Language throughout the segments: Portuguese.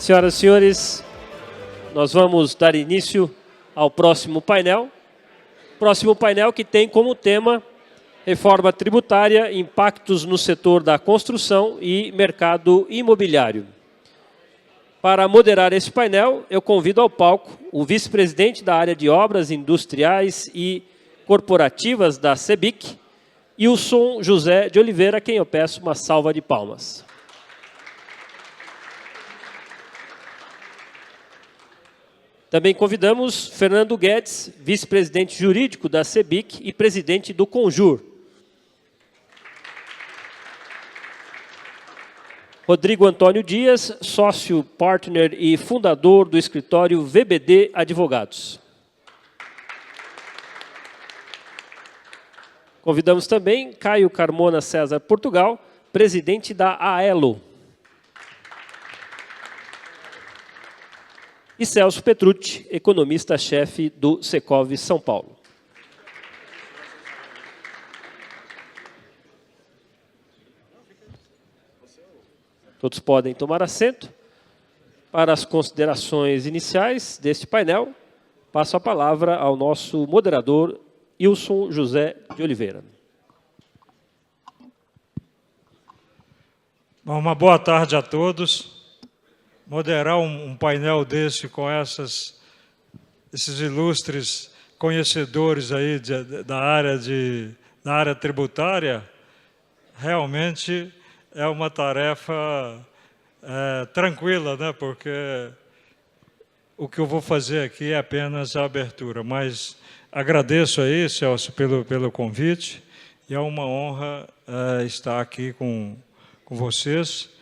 Senhoras e senhores, nós vamos dar início ao próximo painel. Próximo painel que tem como tema reforma tributária, impactos no setor da construção e mercado imobiliário. Para moderar esse painel, eu convido ao palco o vice-presidente da área de obras industriais e corporativas da CEBIC, Ilson José de Oliveira, a quem eu peço uma salva de palmas. Também convidamos Fernando Guedes, vice-presidente jurídico da CEBIC e presidente do Conjur. Rodrigo Antônio Dias, sócio, partner e fundador do escritório VBD Advogados. Convidamos também Caio Carmona César Portugal, presidente da AELO. E Celso Petrucci, economista-chefe do Secov São Paulo. Todos podem tomar assento. Para as considerações iniciais deste painel, passo a palavra ao nosso moderador, Ilson José de Oliveira. Bom, uma boa tarde a todos. Moderar um painel desse com esses ilustres conhecedores aí da área tributária, realmente é uma tarefa tranquila, né? Porque o que eu vou fazer aqui é apenas a abertura, mas agradeço aí, Celso, pelo convite, e é uma honra estar aqui com vocês,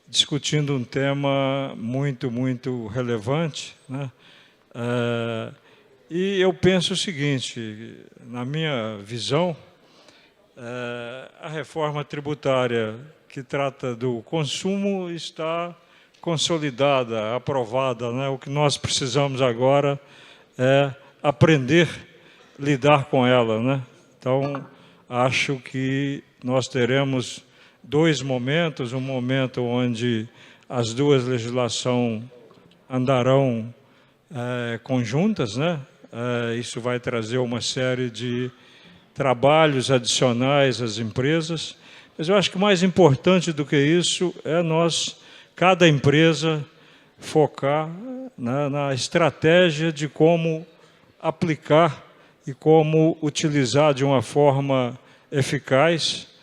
discutindo um tema muito, muito relevante, né? E eu penso o seguinte, na minha visão, a reforma tributária que trata do consumo está consolidada, aprovada, né? O que nós precisamos agora é aprender a lidar com ela, né? Então, acho que nós teremos dois momentos, um momento onde as duas legislações andarão conjuntas, né? Isso vai trazer uma série de trabalhos adicionais às empresas, mas eu acho que mais importante do que isso é cada empresa, focar na estratégia de como aplicar e como utilizar de uma forma eficaz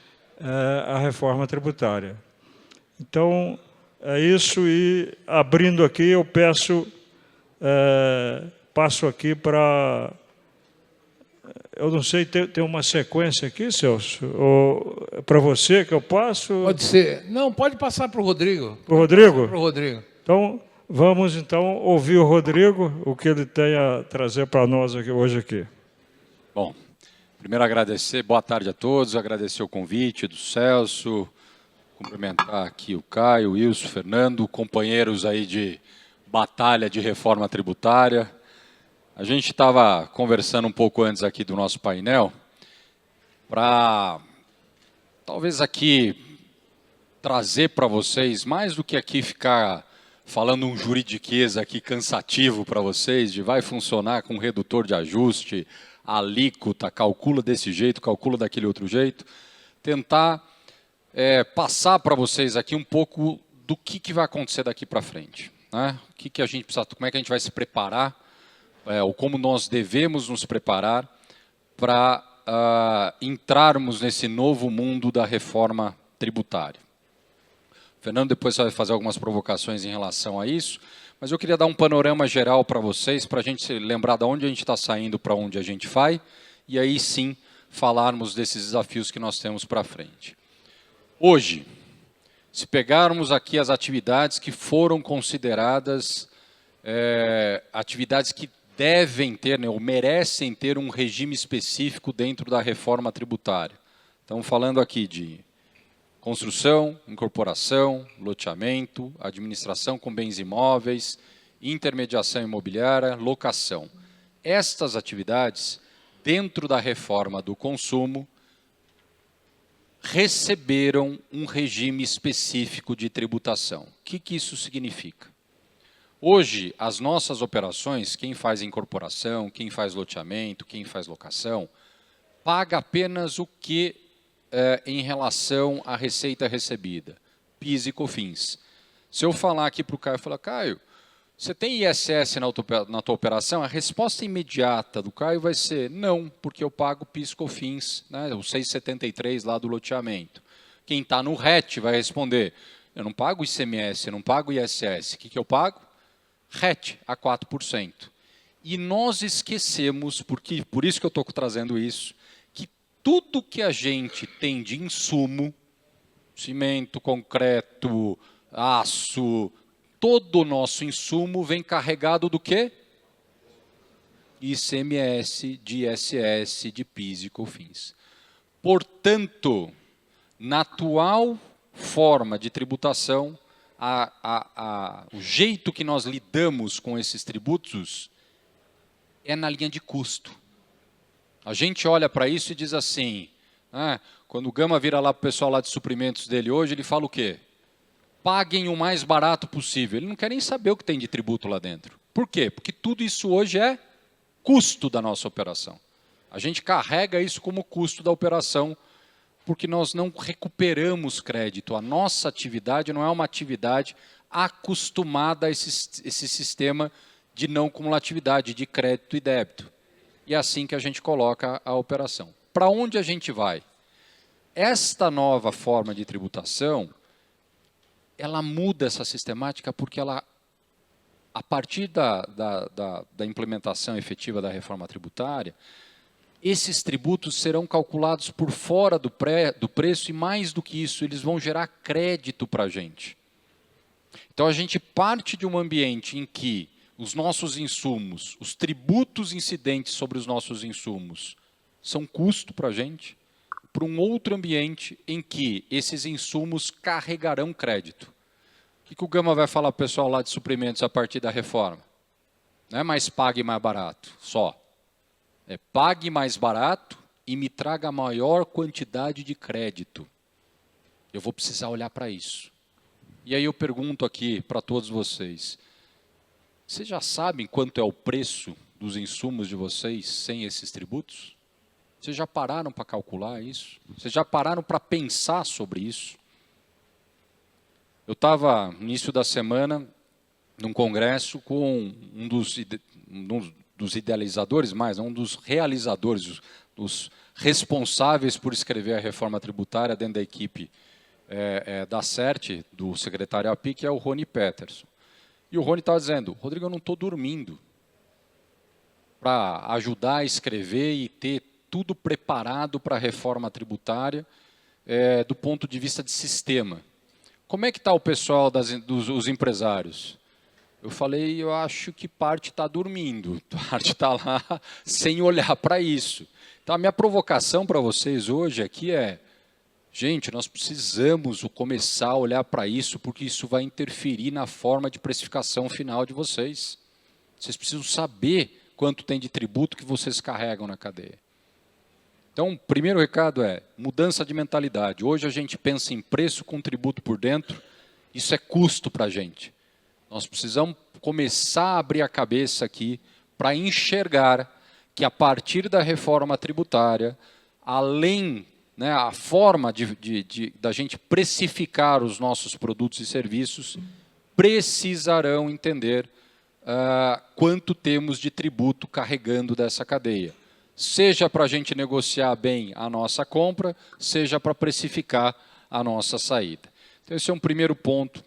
a reforma tributária. Então, é isso, e abrindo aqui, eu passo aqui para... Eu não sei, tem uma sequência aqui, Celso? Ou para você que eu passo? Pode ser. Não, pode passar para o Rodrigo. Para o Rodrigo? Para o Rodrigo. Então, vamos então ouvir o Rodrigo, o que ele tem a trazer para nós hoje aqui. Bom, primeiro agradecer, boa tarde a todos, agradecer o convite do Celso, cumprimentar aqui o Caio, o Wilson, o Fernando, companheiros aí de batalha de reforma tributária. A gente estava conversando um pouco antes aqui do nosso painel, para talvez aqui trazer para vocês, mais do que aqui ficar falando um juridiquês aqui cansativo para vocês, de vai funcionar com redutor de ajuste, alíquota, calcula desse jeito, calcula daquele outro jeito, tentar passar para vocês aqui um pouco do que vai acontecer daqui para frente, né? O que a gente precisa, como é que a gente vai se preparar, ou como nós devemos nos preparar para entrarmos nesse novo mundo da reforma tributária. O Fernando depois vai fazer algumas provocações em relação a isso, mas eu queria dar um panorama geral para vocês, para a gente lembrar de onde a gente está saindo, para onde a gente vai, e aí sim falarmos desses desafios que nós temos para frente. Hoje, se pegarmos aqui as atividades que foram consideradas atividades que devem ter, né, ou merecem ter um regime específico dentro da reforma tributária. Estamos falando aqui de construção, incorporação, loteamento, administração com bens imóveis, intermediação imobiliária, locação. Estas atividades, dentro da reforma do consumo, receberam um regime específico de tributação. O que isso significa? Hoje, as nossas operações, quem faz incorporação, quem faz loteamento, quem faz locação, paga apenas o que em relação à receita recebida, PIS e COFINS. Se eu falar aqui para o Caio, falar, Caio, você tem ISS na tua operação? A resposta imediata do Caio vai ser não, porque eu pago PIS e COFINS, né, o 6,73 lá do loteamento. Quem está no RET vai responder, eu não pago ICMS, eu não pago ISS, o que eu pago? RET a 4%. E nós esquecemos, por isso que eu estou trazendo isso, que tudo que a gente tem de insumo, cimento, concreto, aço, todo o nosso insumo vem carregado do quê? ICMS, de ISS, de PIS e COFINS. Portanto, na atual forma de tributação, o jeito que nós lidamos com esses tributos é na linha de custo. A gente olha para isso e diz assim, quando o Gama vira lá para o pessoal lá de suprimentos dele hoje, ele fala o quê? Paguem o mais barato possível. Ele não quer nem saber o que tem de tributo lá dentro. Por quê? Porque tudo isso hoje é custo da nossa operação. A gente carrega isso como custo da operação, porque nós não recuperamos crédito. A nossa atividade não é uma atividade acostumada a esse sistema de não cumulatividade, de crédito e débito. E é assim que a gente coloca a operação. Para onde a gente vai? Esta nova forma de tributação, ela muda essa sistemática porque ela, a partir da implementação efetiva da reforma tributária, esses tributos serão calculados por fora do preço e, mais do que isso, eles vão gerar crédito para a gente. Então, a gente parte de um ambiente em que os nossos insumos, os tributos incidentes sobre os nossos insumos, são custo para a gente, para um outro ambiente em que esses insumos carregarão crédito. O que o Gama vai falar para o pessoal lá de suprimentos a partir da reforma? Não é mais pague mais barato, só. É pague mais barato e me traga a maior quantidade de crédito. Eu vou precisar olhar para isso. E aí eu pergunto aqui para todos vocês, vocês já sabem quanto é o preço dos insumos de vocês sem esses tributos? Vocês já pararam para calcular isso? Vocês já pararam para pensar sobre isso? Eu estava, no início da semana, num congresso com um dos idealizadores, um dos realizadores, dos responsáveis por escrever a reforma tributária dentro da equipe da CERT, do secretário API, que é o Rony Peterson. E o Rony estava dizendo, Rodrigo, eu não estou dormindo para ajudar a escrever e ter tudo preparado para a reforma tributária do ponto de vista de sistema. Como é que está o pessoal dos empresários? Eu falei, eu acho que parte está dormindo, parte está lá sem olhar para isso. Então, a minha provocação para vocês hoje aqui é, gente, nós precisamos começar a olhar para isso, porque isso vai interferir na forma de precificação final de vocês. Vocês precisam saber quanto tem de tributo que vocês carregam na cadeia. Então, o primeiro recado é mudança de mentalidade. Hoje a gente pensa em preço com tributo por dentro, isso é custo para a gente. Nós precisamos começar a abrir a cabeça aqui para enxergar que, a partir da reforma tributária, além, a forma da gente precificar os nossos produtos e serviços, precisarão entender quanto temos de tributo carregando dessa cadeia. Seja para a gente negociar bem a nossa compra, seja para precificar a nossa saída. Então, esse é um primeiro ponto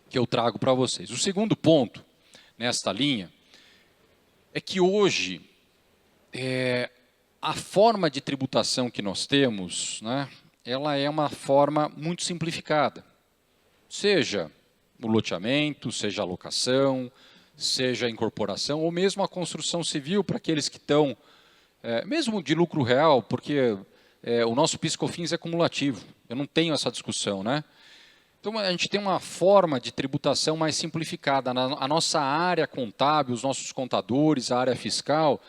que eu trago para vocês. O segundo ponto, nesta linha, é que hoje a forma de tributação que nós temos, ela é uma forma muito simplificada. Seja o loteamento, seja a locação, seja a incorporação, ou mesmo a construção civil, para aqueles que estão, mesmo de lucro real, porque o nosso PIS/COFINS é cumulativo, eu não tenho essa discussão, Então, a gente tem uma forma de tributação mais simplificada. A nossa área contábil, os nossos contadores, a área fiscal,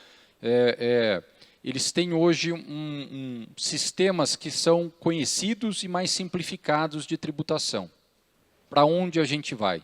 eles têm hoje sistemas que são conhecidos e mais simplificados de tributação. Para onde a gente vai?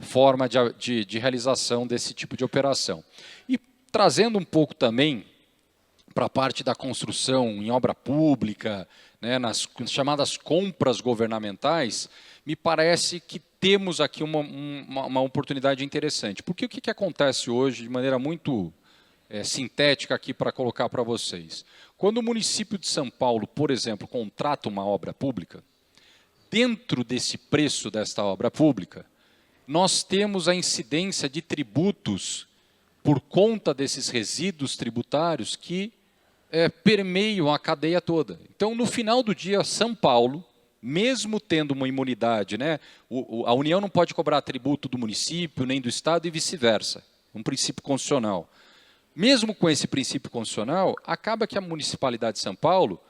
forma de realização desse tipo de operação. E trazendo um pouco também para a parte da construção em obra pública, né, nas chamadas compras governamentais, me parece que temos aqui uma oportunidade interessante. Porque o que acontece hoje, de maneira muito sintética aqui para colocar para vocês? Quando o município de São Paulo, por exemplo, contrata uma obra pública, dentro desse preço desta obra pública, nós temos a incidência de tributos por conta desses resíduos tributários que permeiam a cadeia toda. Então, no final do dia, São Paulo, mesmo tendo uma imunidade, né, a União não pode cobrar tributo do município, nem do Estado e vice-versa, um princípio constitucional. Mesmo com esse princípio constitucional, acaba que a Municipalidade de São Paulo,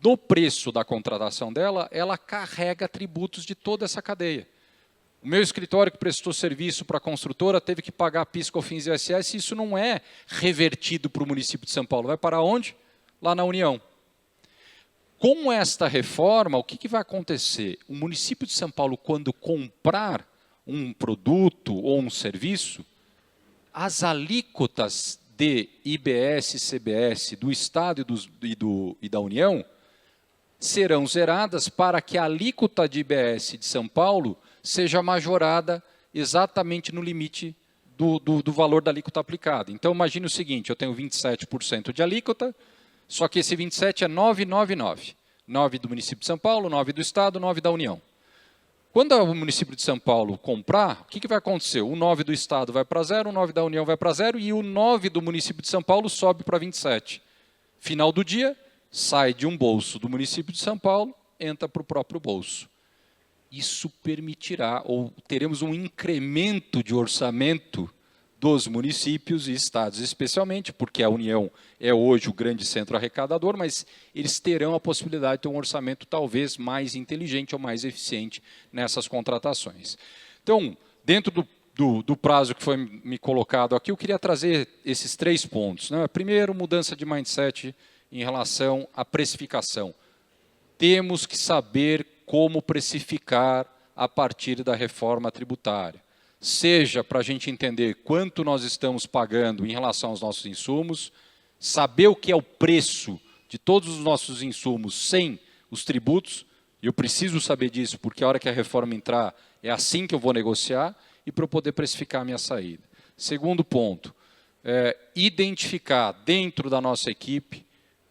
no preço da contratação dela, ela carrega tributos de toda essa cadeia. O meu escritório que prestou serviço para a construtora teve que pagar PIS, COFINS e ISS, e isso não é revertido para o município de São Paulo. Vai parar onde? Lá na União. Com esta reforma, o que vai acontecer? O município de São Paulo, quando comprar um produto ou um serviço, as alíquotas de IBS e CBS do Estado e da União serão zeradas para que a alíquota de IBS de São Paulo seja majorada exatamente no limite do valor da alíquota aplicada. Então, imagine o seguinte, eu tenho 27% de alíquota, só que esse 27 é 999. 9 do município de São Paulo, 9 do Estado, 9 da União. Quando o município de São Paulo comprar, o que vai acontecer? O 9 do Estado vai para 0, o 9 da União vai para 0 e o 9 do município de São Paulo sobe para 27. Final do dia, sai de um bolso do município de São Paulo, entra para o próprio bolso. Isso permitirá, ou teremos um incremento de orçamento dos municípios e estados, especialmente, porque a União é hoje o grande centro arrecadador, mas eles terão a possibilidade de ter um orçamento talvez mais inteligente ou mais eficiente nessas contratações. Então, dentro do prazo que foi me colocado aqui, eu queria trazer esses 3 pontos, né? Primeiro, mudança de mindset em relação à precificação. Temos que saber como precificar a partir da reforma tributária. Seja para a gente entender quanto nós estamos pagando em relação aos nossos insumos, saber o que é o preço de todos os nossos insumos sem os tributos, e eu preciso saber disso, porque a hora que a reforma entrar, é assim que eu vou negociar, e para eu poder precificar a minha saída. Segundo ponto, identificar dentro da nossa equipe,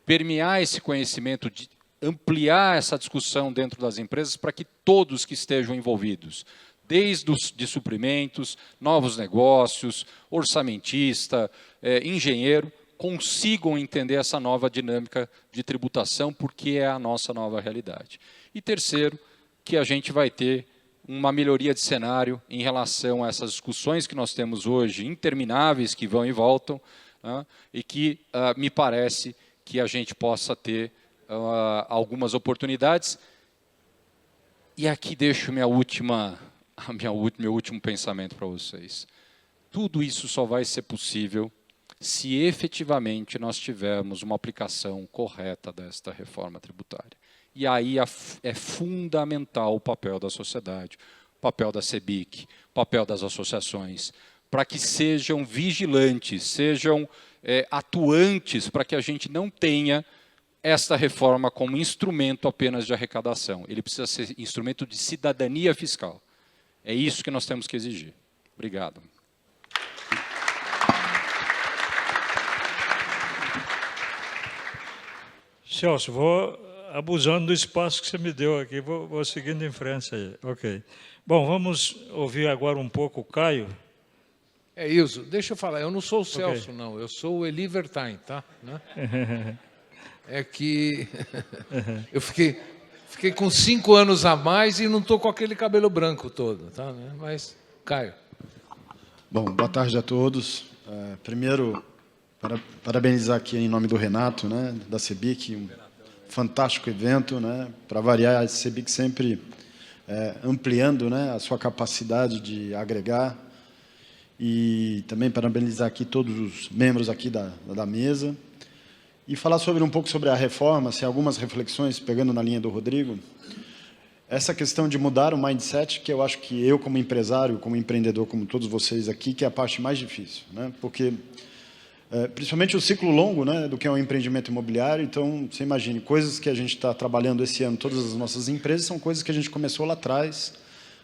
permear esse conhecimento, de ampliar essa discussão dentro das empresas para que todos que estejam envolvidos, desde os de suprimentos, novos negócios, orçamentista, engenheiro, consigam entender essa nova dinâmica de tributação, porque é a nossa nova realidade. E terceiro, que a gente vai ter uma melhoria de cenário em relação a essas discussões que nós temos hoje, intermináveis, que vão e voltam, né, e que me parece que a gente possa ter algumas oportunidades. E aqui deixo meu último pensamento para vocês. Tudo isso só vai ser possível se efetivamente nós tivermos uma aplicação correta desta reforma tributária. E aí é fundamental o papel da sociedade, o papel da CEBIC, o papel das associações, para que sejam vigilantes, sejam atuantes, para que a gente não tenha esta reforma como instrumento apenas de arrecadação. Ele precisa ser instrumento de cidadania fiscal. É isso que nós temos que exigir. Obrigado. Celso, vou abusando do espaço que você me deu aqui, vou seguindo em frente aí. Ok. Bom, vamos ouvir agora um pouco o Caio. É isso. Deixa eu falar, eu não sou o Celso, não. Eu sou o Eli Vertain, tá? Né? É que eu fiquei com 5 anos a mais e não estou com aquele cabelo branco todo, tá? Mas, Caio. Bom, boa tarde a todos. Primeiro, parabenizar aqui em nome do Renato, né, da CEBIC, um fantástico evento, né, para variar, a CEBIC sempre ampliando, né, a sua capacidade de agregar, e também parabenizar aqui todos os membros aqui da mesa, e falar um pouco sobre a reforma, algumas reflexões, pegando na linha do Rodrigo. essa questão de mudar o mindset, que eu acho que eu, como empresário, como empreendedor, como todos vocês aqui, que é a parte mais difícil, né? Porque, principalmente o ciclo longo, né, do que é um empreendimento imobiliário, então, você imagine, coisas que a gente está trabalhando esse ano, todas as nossas empresas, são coisas que a gente começou lá atrás,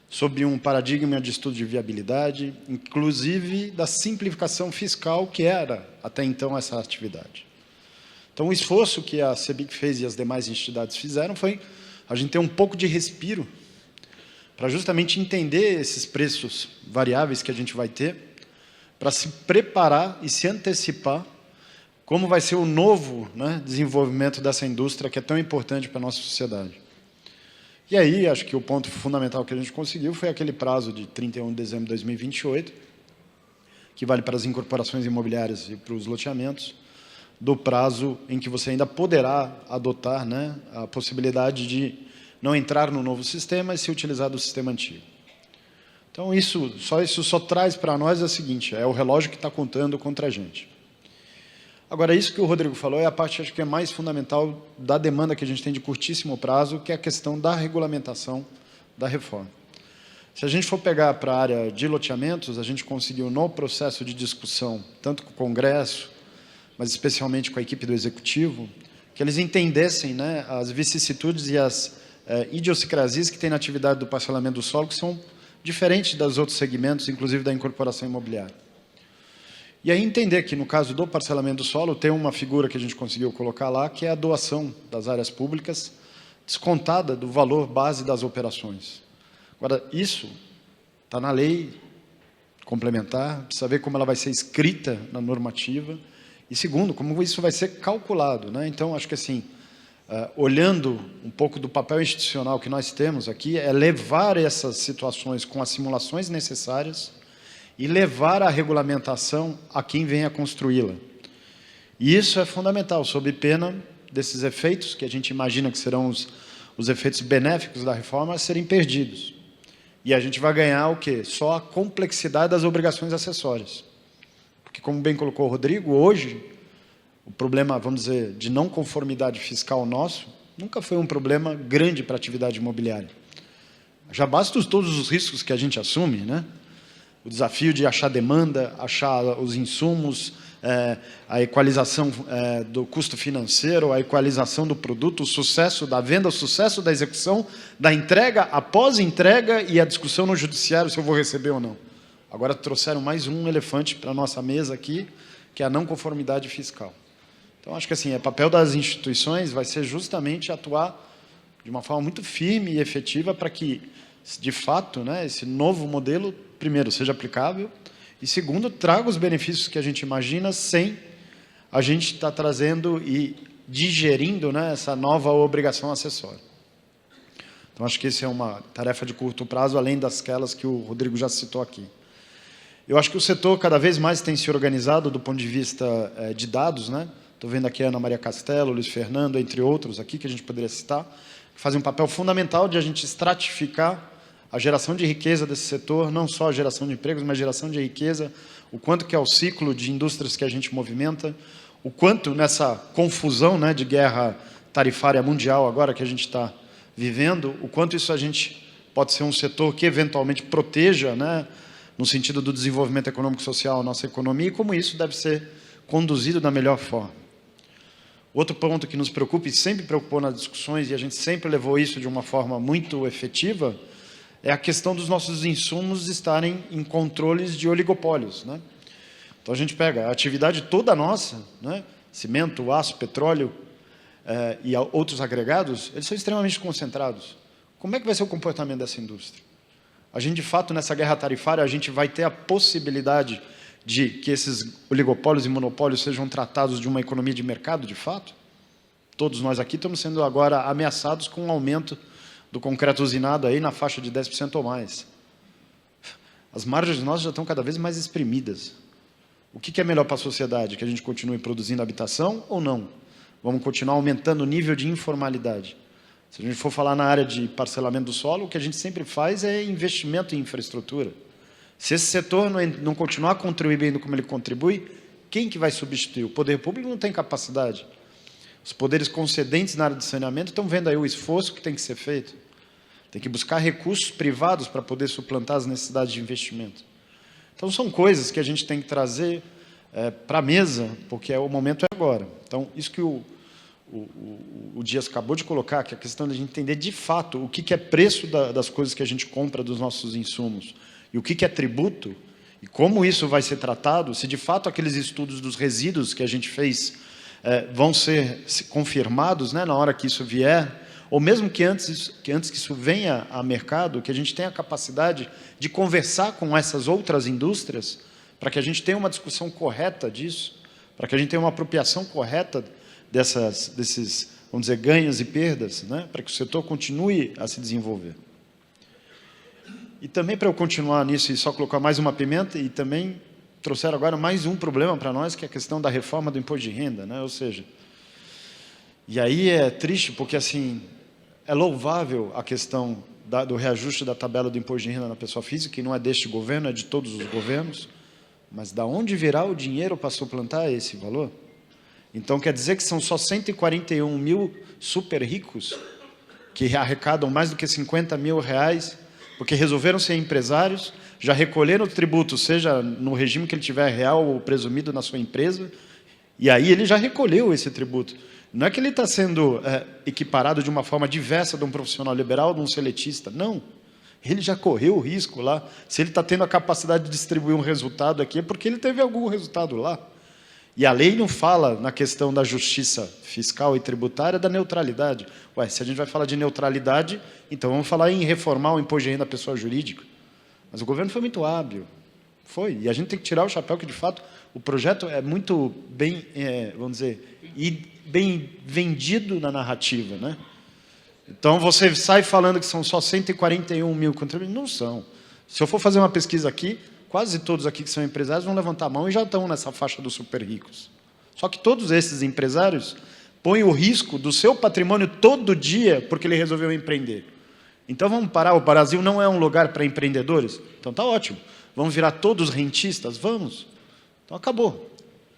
sobre um paradigma de estudo de viabilidade, inclusive da simplificação fiscal, que era, até então, essa atividade. Então, o esforço que a CEBIC fez e as demais entidades fizeram foi a gente ter um pouco de respiro para justamente entender esses preços variáveis que a gente vai ter, para se preparar e se antecipar como vai ser o novo, né, desenvolvimento dessa indústria que é tão importante para a nossa sociedade. E aí, acho que o ponto fundamental que a gente conseguiu foi aquele prazo de 31 de dezembro de 2028, que vale para as incorporações imobiliárias e para os loteamentos, do prazo em que você ainda poderá adotar, né, a possibilidade de não entrar no novo sistema e se utilizar do sistema antigo. Então, isso só traz para nós o seguinte, é o relógio que está contando contra a gente. Agora, isso que o Rodrigo falou é a parte, acho que é mais fundamental da demanda que a gente tem de curtíssimo prazo, que é a questão da regulamentação da reforma. Se a gente for pegar para a área de loteamentos, a gente conseguiu, no processo de discussão, tanto com o Congresso, mas especialmente com a equipe do Executivo, que eles entendessem, né, as vicissitudes e as idiosincrasias que tem na atividade do parcelamento do solo, que são diferentes dos outros segmentos, inclusive da incorporação imobiliária. E aí entender que, no caso do parcelamento do solo, tem uma figura que a gente conseguiu colocar lá, que é a doação das áreas públicas, descontada do valor base das operações. Agora, isso está na lei complementar, precisa ver como ela vai ser escrita na normativa, e segundo, como isso vai ser calculado, né? Então, acho que assim, olhando um pouco do papel institucional que nós temos aqui, é levar essas situações com as simulações necessárias e levar a regulamentação a quem venha construí-la. E isso é fundamental, sob pena desses efeitos, que a gente imagina que serão os efeitos benéficos da reforma, serem perdidos. E a gente vai ganhar o quê? Só a complexidade das obrigações acessórias. Porque, como bem colocou o Rodrigo, hoje, o problema, vamos dizer, de não conformidade fiscal nosso, nunca foi um problema grande para a atividade imobiliária. Já basta todos os riscos que a gente assume, né? O desafio de achar demanda, achar os insumos, a equalização do custo financeiro, a equalização do produto, o sucesso da venda, o sucesso da execução, da entrega, após entrega e a discussão no judiciário se eu vou receber ou não. Agora trouxeram mais um elefante para a nossa mesa aqui, que é a não conformidade fiscal. Então, acho que assim, o papel das instituições vai ser justamente atuar de uma forma muito firme e efetiva para que, de fato, né, esse novo modelo, primeiro, seja aplicável e, segundo, traga os benefícios que a gente imagina sem a gente estar trazendo e digerindo, né, essa nova obrigação acessória. Então, acho que isso é uma tarefa de curto prazo, além daquelas que o Rodrigo já citou aqui. Eu acho que o setor cada vez mais tem se organizado do ponto de vista de dados, né? Estou vendo aqui a Ana Maria Castelo, Luiz Fernando, entre outros aqui, que a gente poderia citar, que fazem um papel fundamental de a gente estratificar a geração de riqueza desse setor, não só a geração de empregos, mas a geração de riqueza, o quanto que é o ciclo de indústrias que a gente movimenta, o quanto nessa confusão, né, de guerra tarifária mundial agora que a gente está vivendo, o quanto isso a gente pode ser um setor que eventualmente proteja, né, no sentido do desenvolvimento econômico e social a nossa economia, e como isso deve ser conduzido da melhor forma. Outro ponto que nos preocupa e sempre preocupou nas discussões, e a gente sempre levou isso de uma forma muito efetiva, é a questão dos nossos insumos estarem em controles de oligopólios, né? Então, a gente pega a atividade toda nossa, né? Cimento, aço, petróleo e outros agregados, eles são extremamente concentrados. Como é que vai ser o comportamento dessa indústria? A gente, de fato, nessa guerra tarifária, a gente vai ter a possibilidade de que esses oligopólios e monopólios sejam tratados de uma economia de mercado, de fato? Todos nós aqui estamos sendo agora ameaçados com um aumento do concreto usinado aí na faixa de 10% ou mais. As margens nossas já estão cada vez mais espremidas. O que é melhor para a sociedade? Que a gente continue produzindo habitação ou não? Vamos continuar aumentando o nível de informalidade. Se a gente for falar na área de parcelamento do solo, o que a gente sempre faz é investimento em infraestrutura. Se esse setor não continuar contribuindo como ele contribui, quem que vai substituir? O poder público não tem capacidade. Os poderes concedentes na área de saneamento estão vendo aí o esforço que tem que ser feito. tem que buscar recursos privados para poder suplantar as necessidades de investimento. Então, são coisas que a gente tem que trazer para a mesa, porque o momento é agora. Então, isso que o Dias acabou de colocar, que é a questão de a gente entender de fato o que é preço das coisas que a gente compra dos nossos insumos e o que é tributo, e como isso vai ser tratado, se de fato aqueles estudos dos resíduos que a gente fez vão ser confirmados, né, na hora que isso vier, ou mesmo que antes que isso venha a mercado, que a gente tenha a capacidade de conversar com essas outras indústrias, para que a gente tenha uma discussão correta disso, para que a gente tenha uma apropriação correta desses, vamos dizer, ganhos e perdas, né, para que o setor continue a se desenvolver. E também, para eu continuar nisso e só colocar mais uma pimenta, e também trouxeram agora mais um problema para nós, que é a questão da reforma do imposto de renda, né? Ou seja, e aí é triste, porque assim, é louvável a questão do reajuste da tabela do imposto de renda na pessoa física, que não é deste governo, é de todos os governos, mas da onde virá o dinheiro para suplantar esse valor? Então, quer dizer que são só 141 mil super ricos que arrecadam mais do que 50 mil reais, porque resolveram ser empresários, já recolheram o tributo, seja no regime que ele tiver real ou presumido na sua empresa, e aí ele já recolheu esse tributo. Não é que ele está sendo equiparado de uma forma diversa de um profissional liberal ou de um seletista, não. Ele já correu o risco lá. Se ele está tendo a capacidade de distribuir um resultado aqui, é porque ele teve algum resultado lá. E a lei não fala, na questão da justiça fiscal e tributária, da neutralidade. Ué, se a gente vai falar de neutralidade, então vamos falar em reformar o imposto de renda da pessoa jurídica. Mas o governo foi muito hábil. Foi. E a gente tem que tirar o chapéu que, de fato, o projeto é muito bem, vamos dizer, bem vendido na narrativa, né? Então, você sai falando que são só 141 mil contribuintes. Não são. Se eu for fazer uma pesquisa aqui, quase todos aqui que são empresários vão levantar a mão e já estão nessa faixa dos super ricos. Só que todos esses empresários põem o risco do seu patrimônio todo dia porque ele resolveu empreender. Então vamos parar, o Brasil não é um lugar para empreendedores? Então tá ótimo. Vamos virar todos rentistas? Vamos. Então acabou.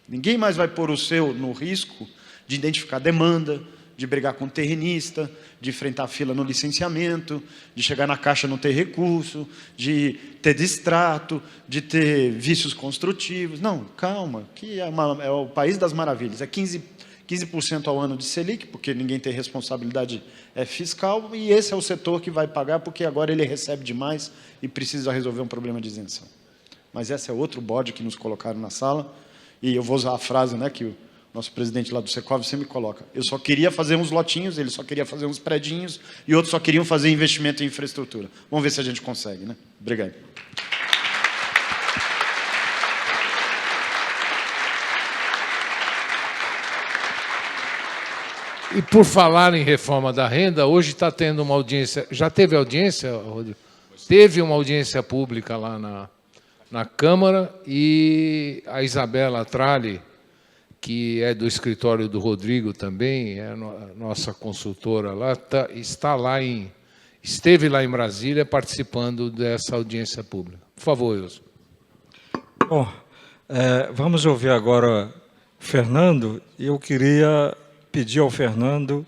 Ninguém mais vai pôr o seu no risco de identificar demanda, de brigar com o terrenista, de enfrentar fila no licenciamento, de chegar na caixa e não ter recurso, de ter distrato, de ter vícios construtivos. Não, calma, que é o país das maravilhas. É 15% ao ano de Selic, porque ninguém tem responsabilidade fiscal, e esse é o setor que vai pagar, porque agora ele recebe demais e precisa resolver um problema de isenção. Mas esse é outro bode que nos colocaram na sala, e eu vou usar a frase, né, que o nosso presidente lá do Secov sempre coloca: eu só queria fazer uns lotinhos, ele só queria fazer uns predinhos, e outros só queriam fazer investimento em infraestrutura. Vamos ver se a gente consegue, né? Obrigado. E por falar em reforma da renda, hoje está tendo uma audiência. Já teve audiência, Rodrigo? Teve uma audiência pública lá na Câmara, e a Isabela Tralli, que é do escritório do Rodrigo também, é a nossa consultora lá, esteve lá em Brasília participando dessa audiência pública. Por favor, Wilson. Bom, vamos ouvir agora o Fernando. Eu queria pedir ao Fernando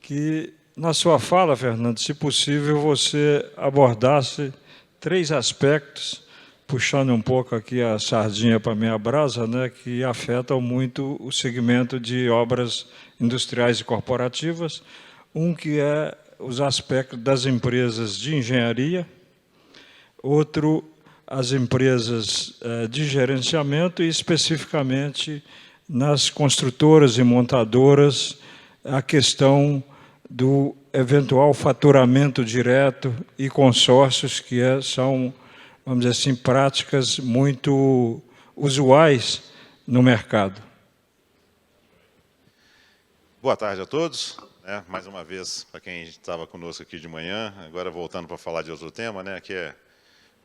que, na sua fala, Fernando, se possível, você abordasse 3 aspectos, puxando um pouco aqui a sardinha para a minha brasa, né, que afetam muito o segmento de obras industriais e corporativas. Um que é os aspectos das empresas de engenharia, outro, as empresas de gerenciamento e, especificamente, nas construtoras e montadoras, a questão do eventual faturamento direto e consórcios, que são, vamos dizer assim, práticas muito usuais no mercado. Boa tarde a todos. Mais uma vez, para quem estava conosco aqui de manhã, agora voltando para falar de outro tema, né, que é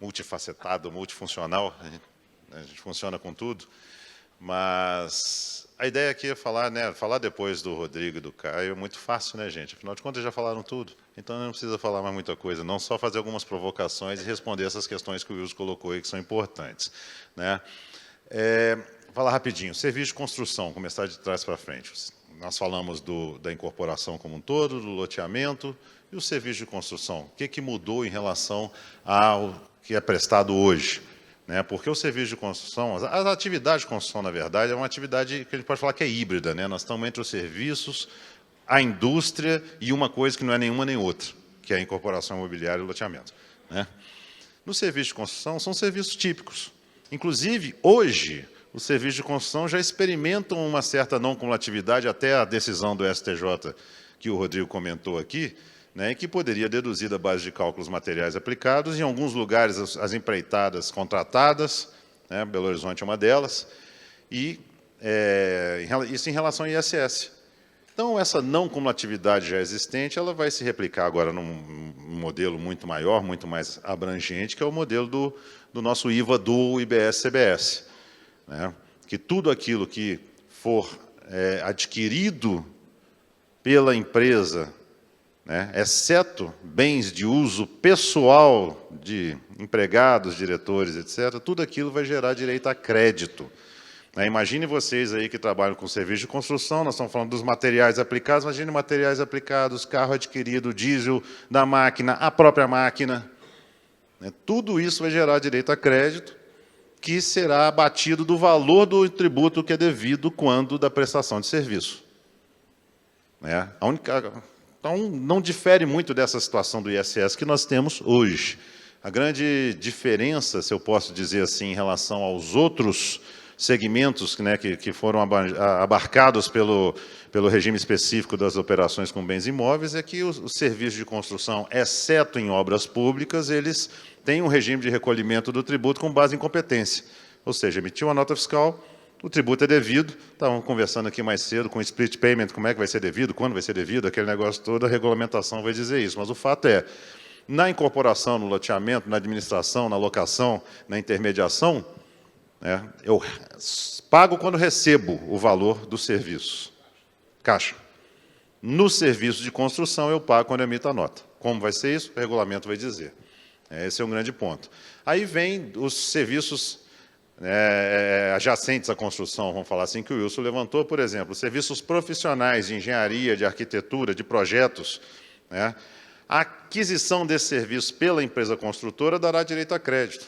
multifacetado, multifuncional, a gente funciona com tudo, mas a ideia aqui é falar, né, falar depois do Rodrigo e do Caio é muito fácil, né, gente? Afinal de contas, já falaram tudo, então não precisa falar mais muita coisa, não só fazer algumas provocações e responder essas questões que o Wilson colocou aí, que são importantes, né? Falar rapidinho, serviço de construção, começar de trás para frente. nós falamos da incorporação como um todo, do loteamento e o serviço de construção. O que mudou em relação ao que é prestado hoje? Né? Porque o serviço de construção, a atividade de construção, na verdade, é uma atividade que a gente pode falar que é híbrida. Né? Nós estamos entre os serviços, a indústria e uma coisa que não é nenhuma nem outra, que é a incorporação imobiliária e o loteamento. Né? No serviço de construção, são serviços típicos. Inclusive, hoje, os serviços de construção já experimentam uma certa não cumulatividade, até a decisão do STJ, que o Rodrigo comentou aqui, né, que poderia deduzir da base de cálculos materiais aplicados, em alguns lugares as empreitadas contratadas, né, Belo Horizonte é uma delas, e isso em relação ao ISS. Então, essa não cumulatividade já existente, ela vai se replicar agora num modelo muito maior, muito mais abrangente, que é o modelo do nosso IVA do IBS-CBS. Né? Que tudo aquilo que for adquirido pela empresa, né, exceto bens de uso pessoal de empregados, diretores, etc., tudo aquilo vai gerar direito a crédito. Imagine vocês aí que trabalham com serviço de construção, nós estamos falando dos materiais aplicados, imagine materiais aplicados, carro adquirido, diesel da máquina, a própria máquina. Tudo isso vai gerar direito a crédito, que será abatido do valor do tributo que é devido quando da prestação de serviço. Então, não difere muito dessa situação do ISS que nós temos hoje. A grande diferença, se eu posso dizer assim, em relação aos outros segmentos, né, que foram abarcados pelo regime específico das operações com bens imóveis, é que os serviços de construção, exceto em obras públicas, eles têm um regime de recolhimento do tributo com base em competência. Ou seja, emitiu uma nota fiscal, o tributo é devido. Estávamos conversando aqui mais cedo com o split payment, como é que vai ser devido, quando vai ser devido, aquele negócio todo, a regulamentação vai dizer isso. Mas o fato é, na incorporação, no loteamento, na administração, na locação, na intermediação, eu pago quando recebo o valor do serviço. Caixa. No serviço de construção, eu pago quando emito a nota. Como vai ser isso? O regulamento vai dizer. Esse é um grande ponto. Aí vem os serviços adjacentes à construção, vamos falar assim, que o Wilson levantou, por exemplo, serviços profissionais de engenharia, de arquitetura, de projetos. Né? A aquisição desse serviço pela empresa construtora dará direito a crédito.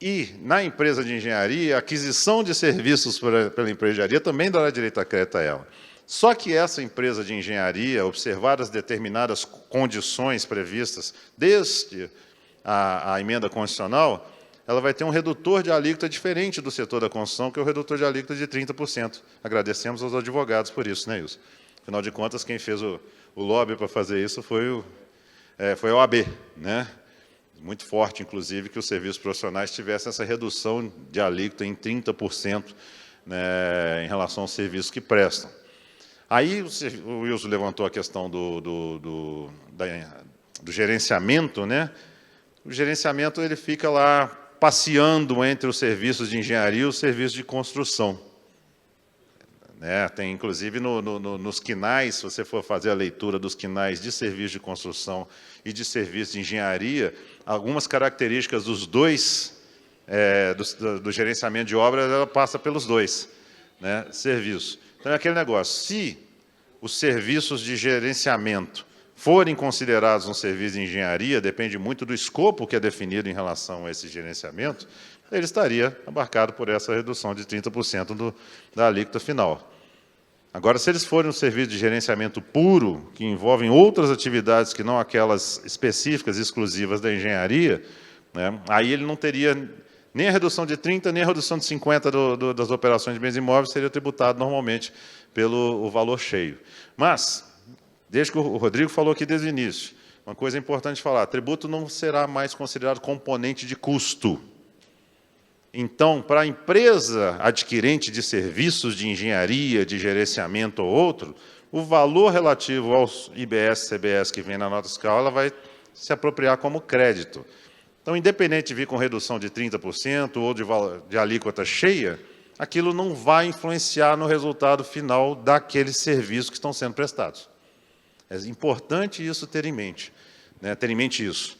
E, na empresa de engenharia, a aquisição de serviços pela empresa de engenharia também dará direito a crédito a ela. Só que essa empresa de engenharia, observadas determinadas condições previstas desde a emenda constitucional, ela vai ter um redutor de alíquota diferente do setor da construção, que é o redutor de alíquota de 30%. Agradecemos aos advogados por isso, né, Wilson? Afinal de contas, quem fez o lobby para fazer isso foi a OAB, né? Muito forte, inclusive, que os serviços profissionais tivessem essa redução de alíquota em 30%, né, em relação aos serviços que prestam. Aí o Wilson levantou a questão do gerenciamento, né? O gerenciamento ele fica lá passeando entre os serviços de engenharia e os serviços de construção. Tem, inclusive, nos quinais, se você for fazer a leitura dos quinais de serviço de construção e de serviço de engenharia, algumas características dos dois, do gerenciamento de obras, ela passa pelos dois, né, serviços. Então, é aquele negócio, se os serviços de gerenciamento forem considerados um serviço de engenharia, depende muito do escopo que é definido em relação a esse gerenciamento, ele estaria abarcado por essa redução de 30% da alíquota final. Agora, se eles forem um serviço de gerenciamento puro, que envolvem outras atividades que não aquelas específicas, exclusivas da engenharia, né, aí ele não teria nem a redução de 30%, nem a redução de 50% das operações de bens imóveis, seria tributado normalmente pelo valor cheio. Mas, desde que o Rodrigo falou aqui desde o início, uma coisa importante falar, tributo não será mais considerado componente de custo. Então, para a empresa adquirente de serviços de engenharia, de gerenciamento ou outro, o valor relativo aos IBS, CBS que vem na nota fiscal, ela vai se apropriar como crédito. Então, independente de vir com redução de 30% ou de alíquota cheia, aquilo não vai influenciar no resultado final daqueles serviços que estão sendo prestados. É importante isso ter em mente, né? Ter em mente isso.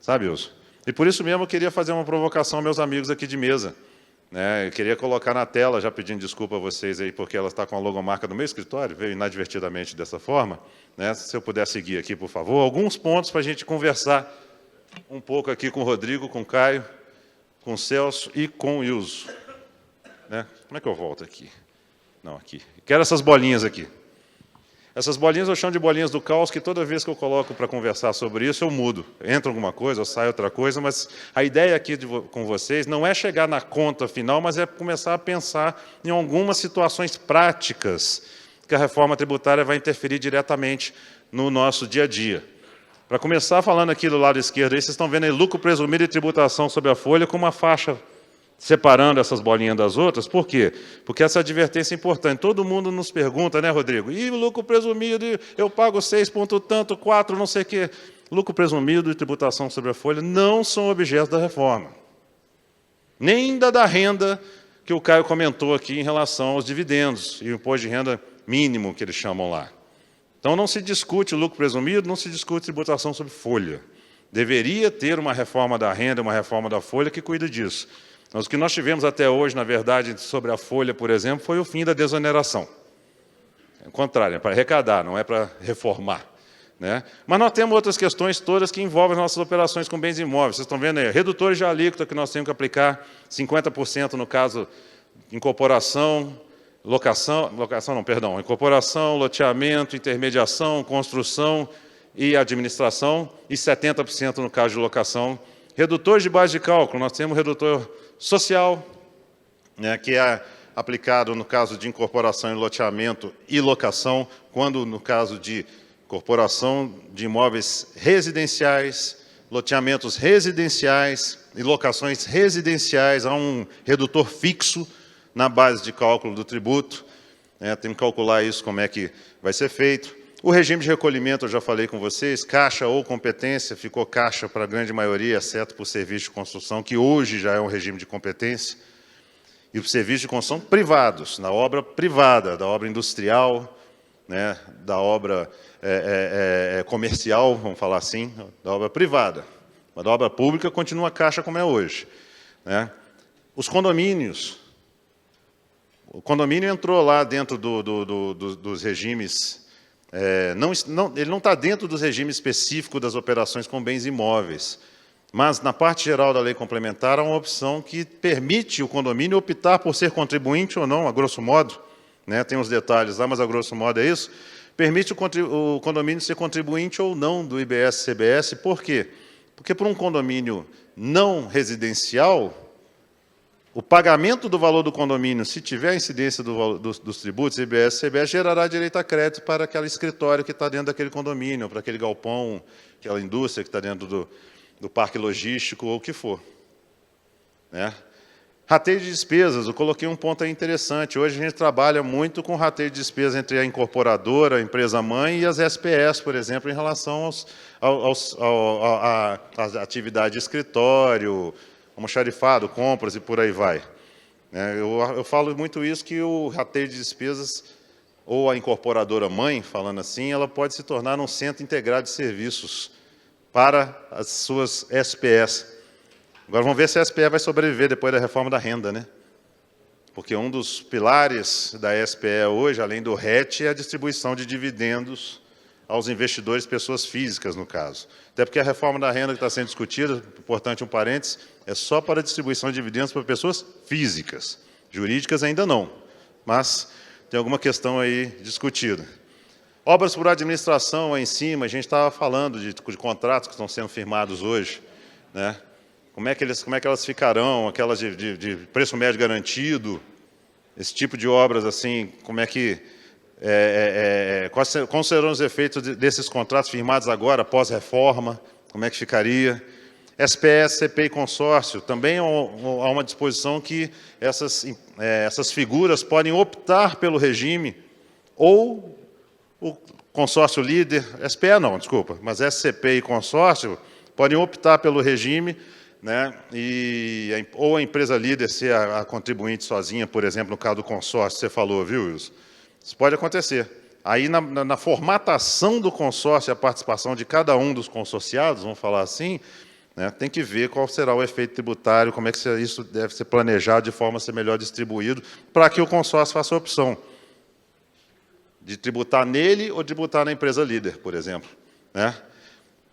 Sabe, Wilson? E por isso mesmo eu queria fazer uma provocação aos meus amigos aqui de mesa. né? Eu queria colocar na tela, já pedindo desculpa a vocês aí, porque ela está com a logomarca do meu escritório, veio inadvertidamente dessa forma, né? Se eu puder seguir aqui, por favor, alguns pontos para a gente conversar um pouco aqui com o Rodrigo, com o Caio, com o Celso e com o Ilso. Né? Como é que eu volto aqui? Não, aqui. Quero essas bolinhas aqui. Essas bolinhas eu chamo de bolinhas do caos, que toda vez que eu coloco para conversar sobre isso, eu mudo. Entra alguma coisa, ou sai outra coisa, mas a ideia aqui com vocês não é chegar na conta final, mas é começar a pensar em algumas situações práticas que a reforma tributária vai interferir diretamente no nosso dia a dia. Para começar falando aqui do lado esquerdo, aí, vocês estão vendo aí lucro presumido e tributação sobre a folha com uma faixa separando essas bolinhas das outras. Por quê? Porque essa advertência é importante. Todo mundo nos pergunta, né, Rodrigo? E lucro presumido, eu pago 6 ponto tanto, 4, não sei o quê. Lucro presumido e tributação sobre a folha não são objetos da reforma. Nem da renda que o Caio comentou aqui em relação aos dividendos e o imposto de renda mínimo, que eles chamam lá. Então, não se discute lucro presumido, não se discute tributação sobre folha. Deveria ter uma reforma da renda, uma reforma da folha que cuida disso. Mas o que nós tivemos até hoje, na verdade, sobre a folha, por exemplo, foi o fim da desoneração. É o contrário, é para arrecadar, não é para reformar. Né? Mas nós temos outras questões todas que envolvem as nossas operações com bens imóveis. Vocês estão vendo aí, redutores de alíquota que nós temos que aplicar, 50% no caso incorporação, incorporação, loteamento, intermediação, construção e administração, e 70% no caso de locação. Redutores de base de cálculo, nós temos redutor social, né, que é aplicado no caso de incorporação e loteamento e locação, quando no caso de incorporação de imóveis residenciais, loteamentos residenciais e locações residenciais, há um redutor fixo na base de cálculo do tributo. Tem que calcular isso, como é que vai ser feito. O regime de recolhimento, eu já falei com vocês, caixa ou competência, ficou caixa para a grande maioria, exceto por serviço de construção, que hoje já é um regime de competência, e os serviços de construção privados, na obra privada, da obra industrial, né, da obra comercial, vamos falar assim, da obra privada. Mas da obra pública continua caixa como é hoje. Né? Os condomínios. O condomínio entrou lá dentro dos regimes... ele não está dentro dos regimes específicos das operações com bens imóveis, mas, na parte geral da lei complementar, há uma opção que permite o condomínio optar por ser contribuinte ou não, a grosso modo, né? Tem uns detalhes lá, mas a grosso modo é isso, permite o condomínio ser contribuinte ou não do IBS-CBS. Por quê? Porque, por um condomínio não residencial, o pagamento do valor do condomínio, se tiver a incidência dos tributos, IBS, CBS, gerará direito a crédito para aquele escritório que está dentro daquele condomínio, para aquele galpão, aquela indústria que está dentro do parque logístico, ou o que for. Né? Rateio de despesas, eu coloquei um ponto aí interessante. Hoje a gente trabalha muito com rateio de despesas entre a incorporadora, a empresa-mãe e as SPS, por exemplo, em relação à atividade de escritório, almoxarifado, compras e por aí vai. Eu falo muito isso, que o rateio de despesas, ou a incorporadora mãe, falando assim, ela pode se tornar um centro integrado de serviços para as suas SPS. Agora vamos ver se a SPE vai sobreviver depois da reforma da renda, né? Porque um dos pilares da SPE hoje, além do RET, é a distribuição de dividendos aos investidores, pessoas físicas, no caso. Até porque a reforma da renda que está sendo discutida, importante um parênteses, é só para a distribuição de dividendos para pessoas físicas. Jurídicas ainda não, mas tem alguma questão aí discutida. Obras por administração, aí em cima, a gente estava falando de contratos que estão sendo firmados hoje, né? Como é que elas ficarão, aquelas de preço médio garantido, esse tipo de obras, assim, como é que... quais serão os efeitos desses contratos firmados agora, pós-reforma, como é que ficaria? SPS, CP e consórcio, também há uma disposição que essas figuras podem optar pelo regime, ou o consórcio líder, SPE não, desculpa, mas SCP e consórcio podem optar pelo regime, né, ou a empresa líder ser a contribuinte sozinha, por exemplo, no caso do consórcio, você falou, viu, Wilson? Isso pode acontecer. Aí, na formatação do consórcio, a participação de cada um dos consorciados, vamos falar assim, né? Tem que ver qual será o efeito tributário, como é que isso deve ser planejado de forma a ser melhor distribuído, para que o consórcio faça a opção de tributar nele ou tributar na empresa líder, por exemplo, né?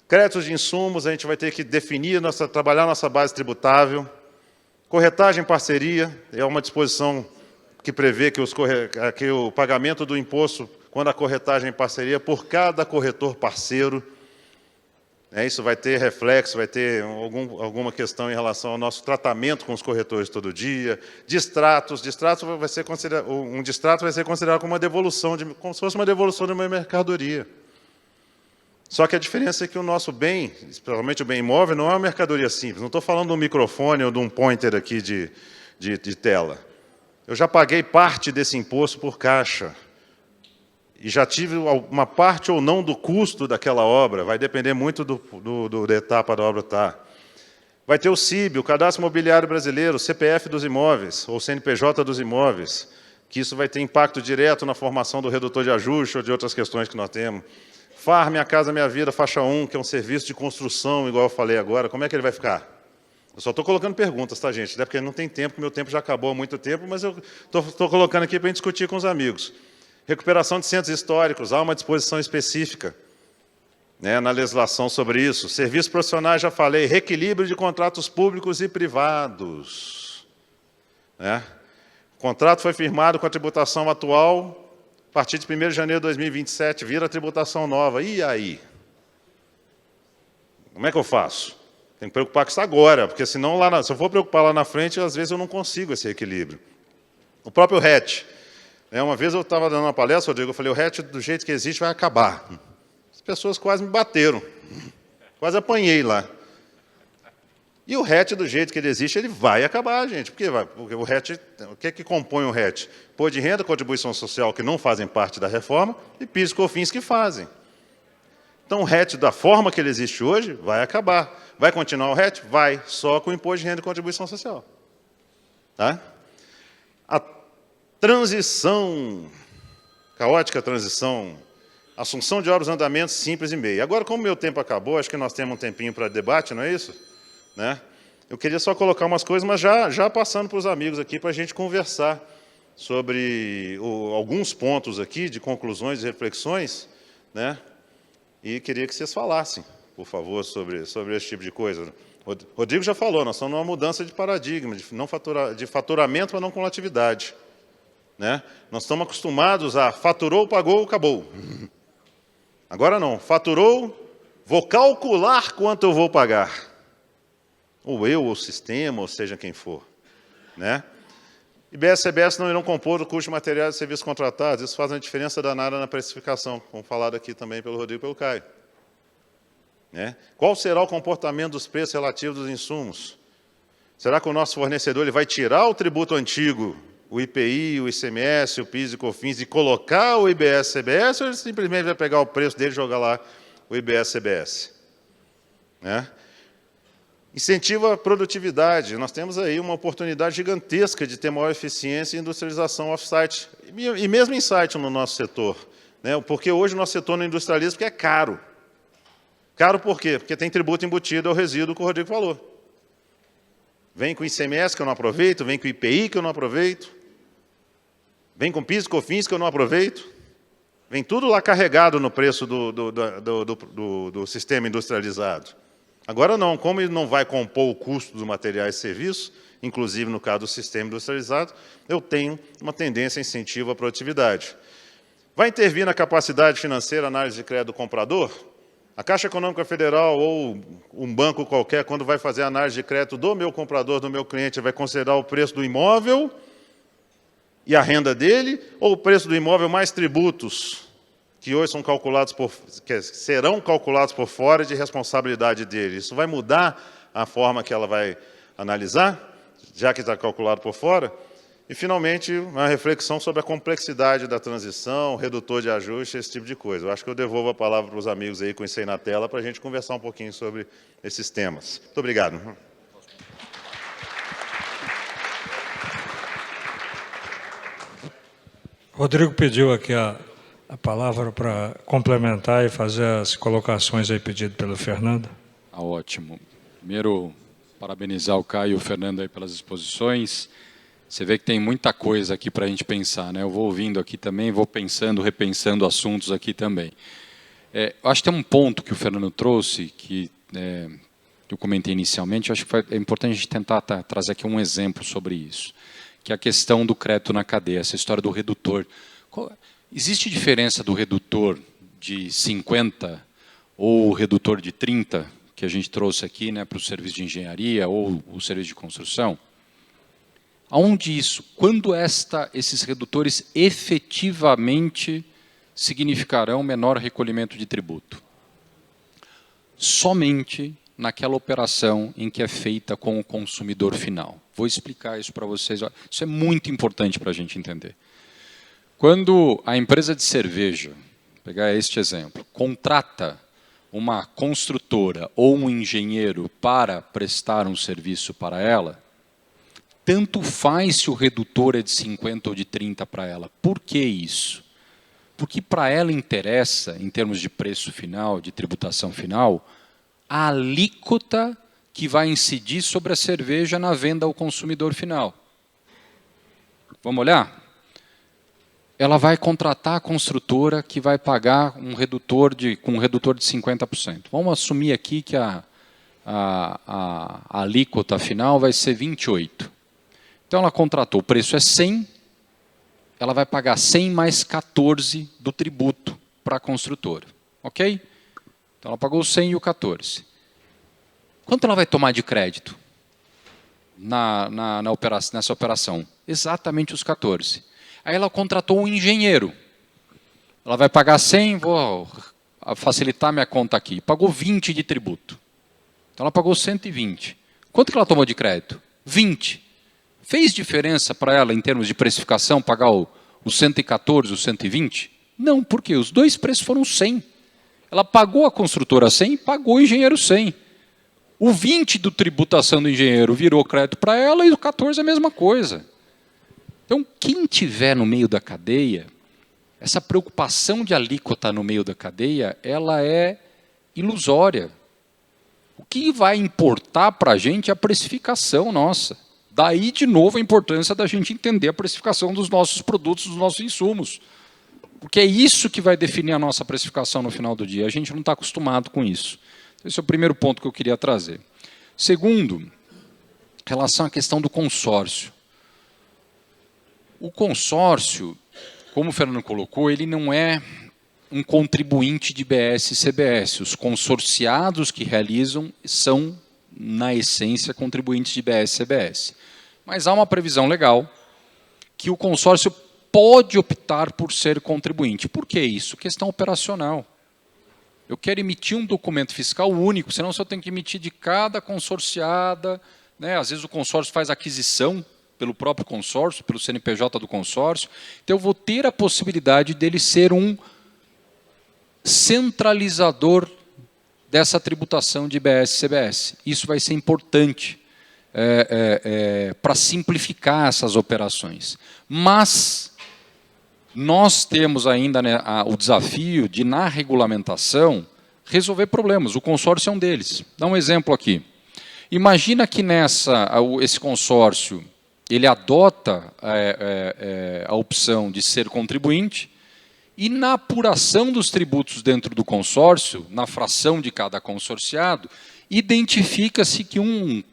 Créditos de insumos, a gente vai ter que definir, trabalhar nossa base tributável. Corretagem em parceria é uma disposição que prevê que o pagamento do imposto, quando a corretagem em parceria, por cada corretor parceiro. Isso vai ter reflexo, vai ter alguma questão em relação ao nosso tratamento com os corretores todo dia. Distratos vai ser considerado, um distrato vai ser considerado como uma devolução, como se fosse uma devolução de uma mercadoria. Só que a diferença é que o nosso bem, especialmente o bem imóvel, não é uma mercadoria simples. Não estou falando de um microfone ou de um pointer aqui de tela. Eu já paguei parte desse imposto por caixa. E já tive uma parte ou não do custo daquela obra, vai depender muito da etapa da obra estar. Vai ter o CIB, o Cadastro Imobiliário Brasileiro, o CPF dos imóveis, ou CNPJ dos imóveis, que isso vai ter impacto direto na formação do redutor de ajuste ou de outras questões que nós temos. FAR, Minha Casa Minha Vida, faixa 1, que é um serviço de construção, igual eu falei agora, como é que ele vai ficar? Eu só estou colocando perguntas, tá, gente? Até porque não tem tempo, meu tempo já acabou há muito tempo, mas eu estou colocando aqui para a gente discutir com os amigos. Recuperação de centros históricos, há uma disposição específica, né, na legislação sobre isso. Serviços profissionais, já falei. Reequilíbrio de contratos públicos e privados, né? O contrato foi firmado com a tributação atual, a partir de 1º de janeiro de 2027, vira tributação nova. E aí? Como é que eu faço? Tem que preocupar com isso agora, porque senão, se eu for preocupar lá na frente, às vezes eu não consigo esse equilíbrio. O próprio RET. Uma vez eu estava dando uma palestra, Rodrigo, eu falei, o RET, do jeito que existe, vai acabar. As pessoas quase me bateram. Quase apanhei lá. E o RET, do jeito que ele existe, ele vai acabar, gente. Porque o RET, o que é que compõe o RET? Imposto de renda, contribuição social, que não fazem parte da reforma, e PIS e COFINS, que fazem. Então, o RET, da forma que ele existe hoje, vai acabar. Vai continuar o RET? Vai, só com o imposto de renda e contribuição social. Tá? A transição, caótica transição, assunção de obras, andamentos simples e meio. Agora, como meu tempo acabou, acho que nós temos um tempinho para debate, não é isso? Né? Eu queria só colocar umas coisas, mas já passando para os amigos aqui, para a gente conversar sobre alguns pontos aqui, de conclusões e reflexões, né? E queria que vocês falassem, por favor, sobre esse tipo de coisa. Rodrigo já falou, nós estamos numa mudança de paradigma, de faturamento para não cumulatividade. Né? Nós estamos acostumados a faturou, pagou, acabou. Agora não, faturou, vou calcular quanto eu vou pagar. Ou eu, ou o sistema, ou seja quem for. Né? IBS e CBS não irão compor o custo de materiais e serviços contratados, isso faz uma diferença danada na precificação, como falado aqui também pelo Rodrigo e pelo Caio. Né? Qual será o comportamento dos preços relativos dos insumos? Será que o nosso fornecedor ele vai tirar o tributo antigo, o IPI, o ICMS, o PIS e COFINS, e colocar o IBS e CBS, ou ele simplesmente vai pegar o preço dele e jogar lá o IBS e CBS? Né? Incentiva a produtividade. Nós temos aí uma oportunidade gigantesca de ter maior eficiência e industrialização off-site, e mesmo in-site no nosso setor. Né? Porque hoje o nosso setor não industrializa porque é caro. Caro por quê? Porque tem tributo embutido ao resíduo que o Rodrigo falou. Vem com ICMS que eu não aproveito, vem com IPI que eu não aproveito, vem com PIS e COFINS que eu não aproveito, vem tudo lá carregado no preço do sistema industrializado. Agora não, como ele não vai compor o custo dos materiais e serviços, inclusive no caso do sistema industrializado, eu tenho uma tendência a incentivo à produtividade. Vai intervir na capacidade financeira, análise de crédito do comprador? A Caixa Econômica Federal ou um banco qualquer, quando vai fazer a análise de crédito do meu comprador, do meu cliente, vai considerar o preço do imóvel e a renda dele, ou o preço do imóvel mais tributos, que hoje são calculados que serão calculados por fora de responsabilidade dele? Isso vai mudar a forma que ela vai analisar, já que está calculado por fora? E, finalmente, uma reflexão sobre a complexidade da transição, redutor de ajuste, esse tipo de coisa. Eu acho que eu devolvo a palavra para os amigos aí com isso aí na tela, para a gente conversar um pouquinho sobre esses temas. Muito obrigado. Rodrigo pediu aqui a palavra para complementar e fazer as colocações aí pedidas pelo Fernando. Ótimo. Primeiro, parabenizar o Caio e o Fernando aí pelas exposições. Você vê que tem muita coisa aqui para a gente pensar, né? Eu vou ouvindo aqui também, vou pensando, repensando assuntos aqui também. Eu acho que tem um ponto que o Fernando trouxe, que eu comentei inicialmente, eu acho que é importante a gente tentar trazer aqui um exemplo sobre isso, que é a questão do crédito na cadeia, essa história do redutor. Existe diferença do redutor de 50 ou o redutor de 30, que a gente trouxe aqui, né, para o serviço de engenharia ou o serviço de construção? Aonde isso? Quando esses redutores efetivamente significarão menor recolhimento de tributo? Somente naquela operação em que é feita com o consumidor final. Vou explicar isso para vocês. Isso é muito importante para a gente entender. Quando a empresa de cerveja, vou pegar este exemplo, contrata uma construtora ou um engenheiro para prestar um serviço para ela, tanto faz se o redutor é de 50 ou de 30 para ela. Por que isso? Porque para ela interessa, em termos de preço final, de tributação final, a alíquota que vai incidir sobre a cerveja na venda ao consumidor final. Vamos olhar? Ela vai contratar a construtora que vai pagar com um redutor de 50%. Vamos assumir aqui que a alíquota final vai ser 28%. Então, ela contratou, o preço é 100, ela vai pagar 100 mais 14 do tributo para a construtora. Ok? Então, ela pagou 100 e o 14. Quanto ela vai tomar de crédito nessa operação? Exatamente os 14. Aí ela contratou um engenheiro. Ela vai pagar 100, vou facilitar minha conta aqui. Pagou 20 de tributo. Então, ela pagou 120. Quanto que ela tomou de crédito? 20. Fez diferença para ela, em termos de precificação, pagar o 114, o 120? Não, porque os dois preços foram 100. Ela pagou a construtora 100 e pagou o engenheiro 100. O 20 do tributação do engenheiro virou crédito para ela e o 14 é a mesma coisa. Então, quem tiver no meio da cadeia, essa preocupação de alíquota no meio da cadeia, ela é ilusória. O que vai importar para a gente é a precificação nossa. Daí, de novo, a importância da gente entender a precificação dos nossos produtos, dos nossos insumos. Porque é isso que vai definir a nossa precificação no final do dia. A gente não está acostumado com isso. Esse é o primeiro ponto que eu queria trazer. Segundo, em relação à questão do consórcio. O consórcio, como o Fernando colocou, ele não é um contribuinte de BS e CBS. Os consorciados que realizam são, na essência, contribuintes de BS e CBS. Mas há uma previsão legal que o consórcio pode optar por ser contribuinte. Por que isso? Questão operacional. Eu quero emitir um documento fiscal único, senão eu tenho que emitir de cada consorciada. Né? Às vezes o consórcio faz aquisição pelo próprio consórcio, pelo CNPJ do consórcio. Então eu vou ter a possibilidade dele ser um centralizador dessa tributação de IBS e CBS. Isso vai ser importante para simplificar essas operações. Mas nós temos ainda, né, o desafio de, na regulamentação, resolver problemas. O consórcio é um deles. Dá um exemplo aqui. Imagina que esse consórcio ele adota a opção de ser contribuinte e, na apuração dos tributos dentro do consórcio, na fração de cada consorciado, identifica-se que um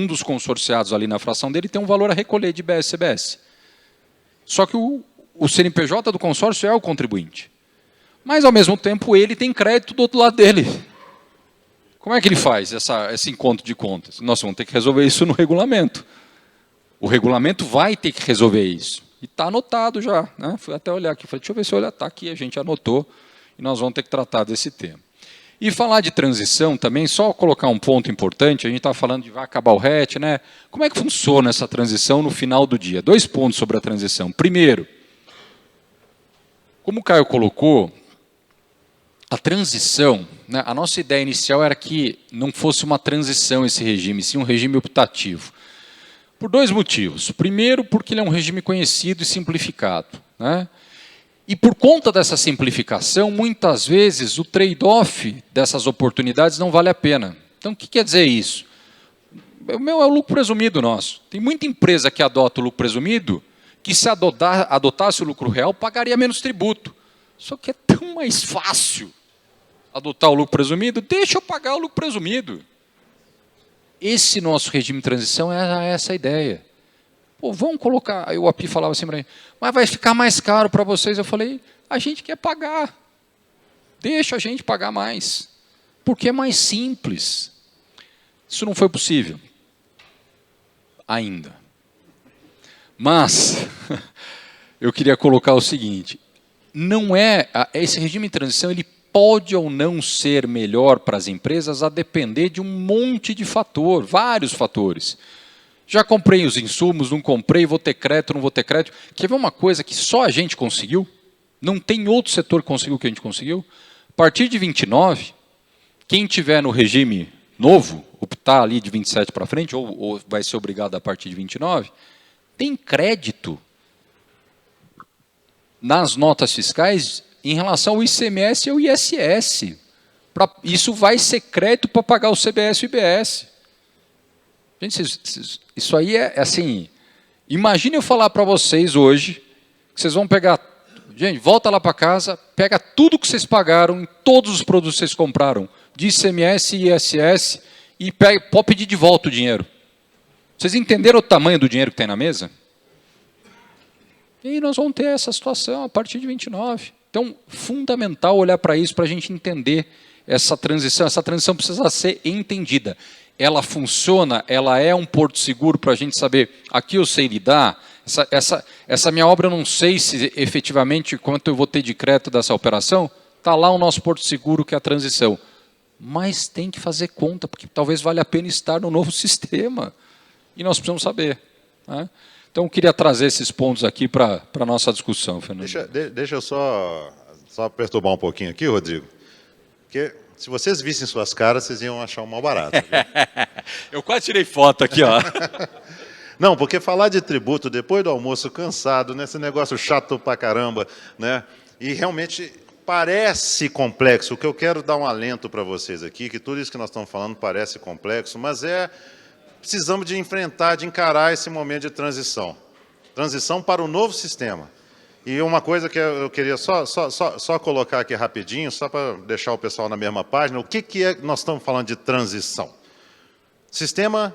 dos consorciados ali na fração dele tem um valor a recolher de IBS e CBS. Só que o CNPJ do consórcio é o contribuinte. Mas, ao mesmo tempo, ele tem crédito do outro lado dele. Como é que ele faz esse encontro de contas? Nós vamos ter que resolver isso no regulamento. O regulamento vai ter que resolver isso. E está anotado já. Né? Fui até olhar aqui, falei, deixa eu ver se está aqui, a gente anotou, e nós vamos ter que tratar desse tema. E falar de transição também, só colocar um ponto importante, a gente está falando de vai acabar o RET, né? Como é que funciona essa transição no final do dia? 2 pontos sobre a transição. Primeiro, como o Caio colocou, a transição, né, a nossa ideia inicial era que não fosse uma transição esse regime, sim um regime optativo. Por 2 motivos. Primeiro, porque ele é um regime conhecido e simplificado. Né? E por conta dessa simplificação, muitas vezes o trade-off dessas oportunidades não vale a pena. Então, o que quer dizer isso? O meu é o lucro presumido nosso. Tem muita empresa que adota o lucro presumido, que se adotasse o lucro real, pagaria menos tributo. Só que é tão mais fácil adotar o lucro presumido, deixa eu pagar o lucro presumido. Esse nosso regime de transição é essa a ideia. Pô, vamos colocar... Aí o API falava assim para mim, mas vai ficar mais caro para vocês. Eu falei, a gente quer pagar. Deixa a gente pagar mais. Porque é mais simples. Isso não foi possível. Ainda. Mas, eu queria colocar o seguinte, não é... Esse regime de transição, ele pode ou não ser melhor para as empresas a depender de um monte de fator, vários fatores. Já comprei os insumos, não comprei, vou ter crédito, não vou ter crédito. Quer ver uma coisa que só a gente conseguiu? Não tem outro setor que conseguiu o que a gente conseguiu? A partir de 29, quem tiver no regime novo, optar ali de 27 para frente, ou vai ser obrigado a partir de 29, tem crédito nas notas fiscais em relação ao ICMS e ao ISS. Isso vai ser crédito para pagar o CBS e o IBS. Gente, isso aí é assim... Imagine eu falar para vocês hoje, que vocês vão pegar... Gente, volta lá para casa, pega tudo que vocês pagaram em todos os produtos que vocês compraram, de ICMS e ISS, e pode pedir de volta o dinheiro. Vocês entenderam o tamanho do dinheiro que tem na mesa? E nós vamos ter essa situação a partir de 29. Então, fundamental olhar para isso, para a gente entender essa transição. Essa transição precisa ser entendida. Ela funciona, ela é um porto seguro para a gente saber, aqui eu sei lidar, essa minha obra eu não sei se efetivamente quanto eu vou ter de crédito dessa operação, está lá o nosso porto seguro, que é a transição. Mas tem que fazer conta, porque talvez valha a pena estar no novo sistema. E nós precisamos saber. Né? Então, eu queria trazer esses pontos aqui para a nossa discussão, Fernando. Deixa eu só perturbar um pouquinho aqui, Rodrigo. Porque se vocês vissem suas caras, vocês iam achar um mal barato. Eu quase tirei foto aqui, ó. Não, porque falar de tributo depois do almoço, cansado, né, esse negócio chato pra caramba, né? E realmente parece complexo. O que eu quero dar um alento para vocês aqui, que tudo isso que nós estamos falando parece complexo, mas precisamos de enfrentar, de encarar esse momento de transição. Transição para o novo sistema. E uma coisa que eu queria só colocar aqui rapidinho, só para deixar o pessoal na mesma página, o que é que nós estamos falando de transição? Sistema,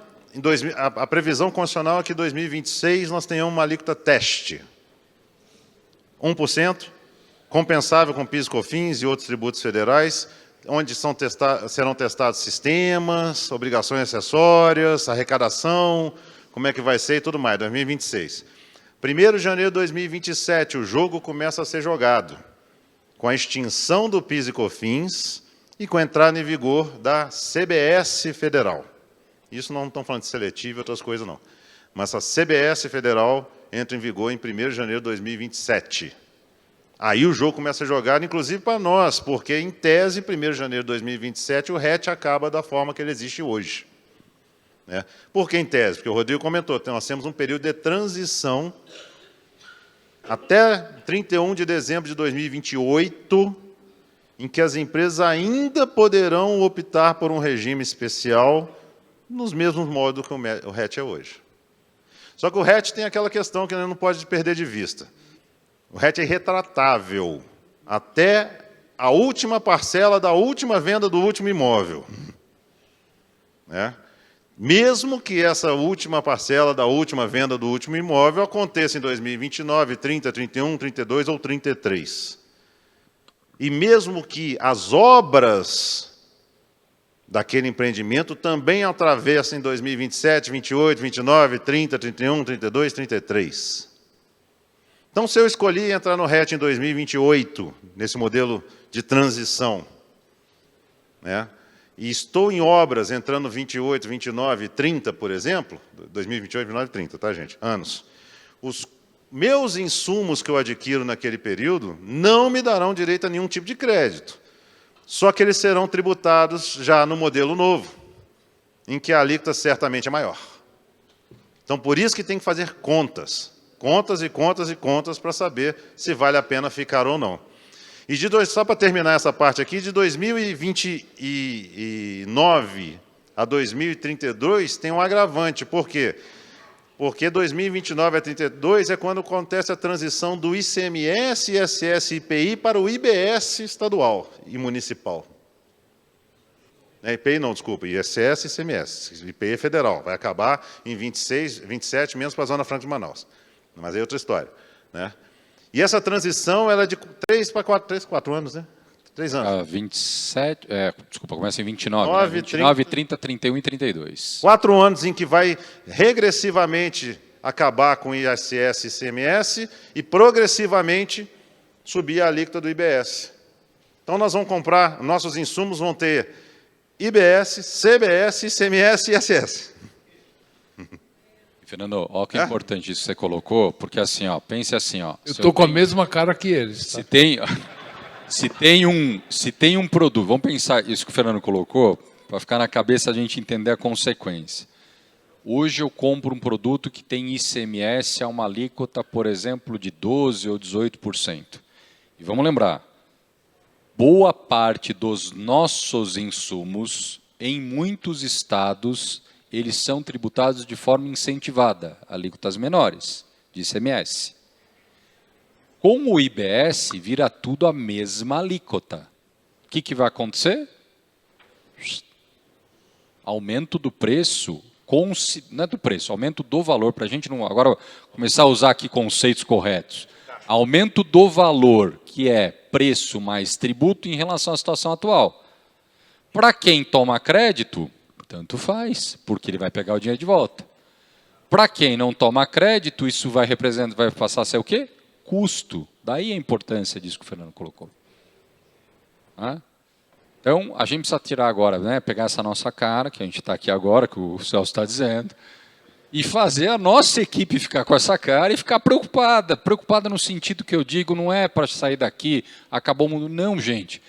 a previsão constitucional é que em 2026 nós tenhamos uma alíquota teste. 1%, compensável com PIS, COFINS e outros tributos federais, onde serão testados sistemas, obrigações acessórias, arrecadação, como é que vai ser e tudo mais, 2026. 1º de janeiro de 2027, o jogo começa a ser jogado, com a extinção do PIS e COFINS e com a entrada em vigor da CBS Federal. Isso não estamos falando de seletivo e outras coisas, não. Mas a CBS Federal entra em vigor em 1º de janeiro de 2027. Aí o jogo começa a jogar, inclusive para nós, porque, em tese, 1º de janeiro de 2027, o RET acaba da forma que ele existe hoje. Né? Por que em tese? Porque o Rodrigo comentou, nós temos um período de transição até 31 de dezembro de 2028, em que as empresas ainda poderão optar por um regime especial nos mesmos modos que o RET é hoje. Só que o RET tem aquela questão que a gente não pode perder de vista. O RET é retratável até a última parcela da última venda do último imóvel. Né? Mesmo que essa última parcela da última venda do último imóvel aconteça em 2029, 30, 31, 32 ou 33. E mesmo que as obras daquele empreendimento também atravessem em 2027, 28, 29, 30, 31, 32, 33. Então, se eu escolhi entrar no RET em 2028, nesse modelo de transição, né, e estou em obras entrando 28, 29, 30, por exemplo, 2028, 29, 30, tá, gente? Anos. Os meus insumos que eu adquiro naquele período não me darão direito a nenhum tipo de crédito. Só que eles serão tributados já no modelo novo, em que a alíquota certamente é maior. Então, por isso que tem que fazer contas. Contas e contas e contas para saber se vale a pena ficar ou não. E só para terminar essa parte aqui, de 2029 a 2032 tem um agravante. Por quê? Porque 2029 a 32 é quando acontece a transição do ICMS, ISS e IPI para o IBS estadual e municipal. IPI não, desculpa, ISS e ICMS. IPI é federal, vai acabar em 26, 27, menos para a Zona Franca de Manaus. Mas é outra história, né? E essa transição ela é de 3 para 4 anos, né? 3 anos. 27, desculpa, começa em 29. 9, 29, 30, 31 e 32. 4 anos em que vai regressivamente acabar com ISS e ICMS e progressivamente subir a alíquota do IBS. Então, nós vamos comprar, nossos insumos vão ter IBS, CBS, ICMS e ISS. Fernando, olha que importante isso que você colocou, porque assim, ó, pense assim, ó. Eu estou com a mesma cara que eles. Tá? Se tem um produto, vamos pensar isso que o Fernando colocou, para ficar na cabeça a gente entender a consequência. Hoje eu compro um produto que tem ICMS a uma alíquota, por exemplo, de 12% ou 18%. E vamos lembrar, boa parte dos nossos insumos, em muitos estados, eles são tributados de forma incentivada, alíquotas menores de ICMS. Com o IBS, vira tudo a mesma alíquota. O que vai acontecer? Aumento do preço, não é do preço, aumento do valor, para a gente não agora começar a usar aqui conceitos corretos. Aumento do valor, que é preço mais tributo em relação à situação atual. Para quem toma crédito, tanto faz, porque ele vai pegar o dinheiro de volta. Para quem não toma crédito, isso vai passar a ser o quê? Custo. Daí a importância disso que o Fernando colocou. Então, a gente precisa tirar agora, né, pegar essa nossa cara, que a gente está aqui agora, que o Celso está dizendo, e fazer a nossa equipe ficar com essa cara e ficar preocupada. Preocupada no sentido que eu digo, não é para sair daqui, acabou o mundo. Não, gente.